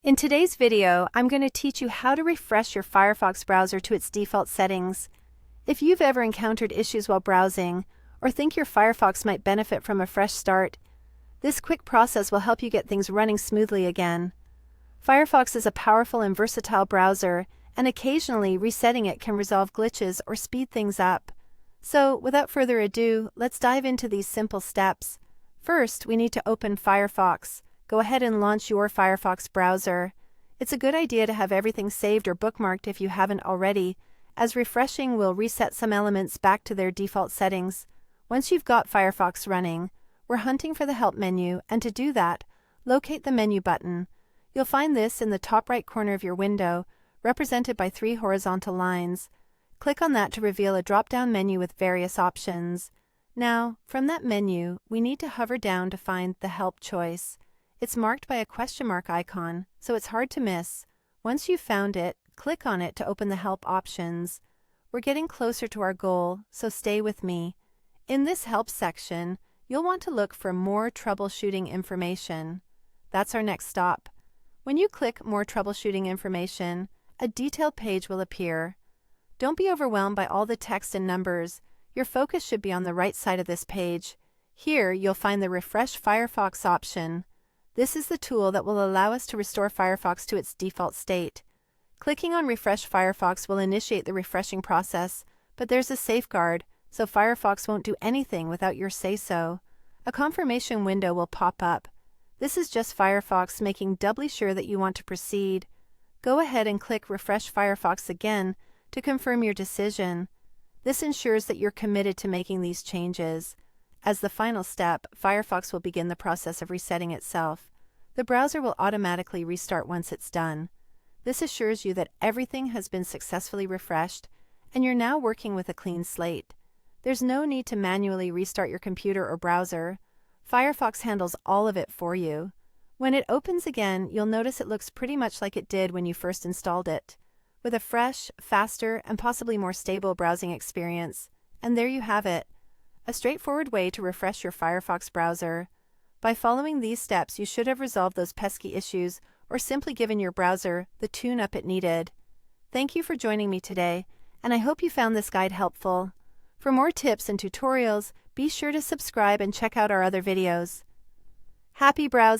In today's video, I'm going to teach you how to refresh your Firefox browser to its default settings. If you've ever encountered issues while browsing, or think your Firefox might benefit from a fresh start, this quick process will help you get things running smoothly again. Firefox is a powerful and versatile browser, and occasionally resetting it can resolve glitches or speed things up. So, without further ado, let's dive into these simple steps. First, we need to open Firefox. Go ahead and launch your Firefox browser. It's a good idea to have everything saved or bookmarked if you haven't already, as refreshing will reset some elements back to their default settings. Once you've got Firefox running, we're hunting for the Help menu, and to do that, locate the menu button. You'll find this in the top right corner of your window, represented by 3 horizontal lines. Click on that to reveal a drop-down menu with various options. Now, from that menu, we need to hover down to find the Help choice. It's marked by a question mark icon, so it's hard to miss. Once you've found it, click on it to open the Help options. We're getting closer to our goal, so stay with me. In this Help section, you'll want to look for More Troubleshooting Information. That's our next stop. When you click More Troubleshooting Information, a detailed page will appear. Don't be overwhelmed by all the text and numbers. Your focus should be on the right side of this page. Here, you'll find the Refresh Firefox option. This is the tool that will allow us to restore Firefox to its default state. Clicking on Refresh Firefox will initiate the refreshing process, but there's a safeguard, so Firefox won't do anything without your say-so. A confirmation window will pop up. This is just Firefox making doubly sure that you want to proceed. Go ahead and click Refresh Firefox again to confirm your decision. This ensures that you're committed to making these changes. As the final step, Firefox will begin the process of resetting itself. The browser will automatically restart once it's done. This assures you that everything has been successfully refreshed, and you're now working with a clean slate. There's no need to manually restart your computer or browser. Firefox handles all of it for you. When it opens again, you'll notice it looks pretty much like it did when you first installed it, with a fresh, faster, and possibly more stable browsing experience. And there you have it. A straightforward way to refresh your Firefox browser. By following these steps, you should have resolved those pesky issues or simply given your browser the tune-up it needed. Thank you for joining me today, and I hope you found this guide helpful. For more tips and tutorials, be sure to subscribe and check out our other videos. Happy browsing!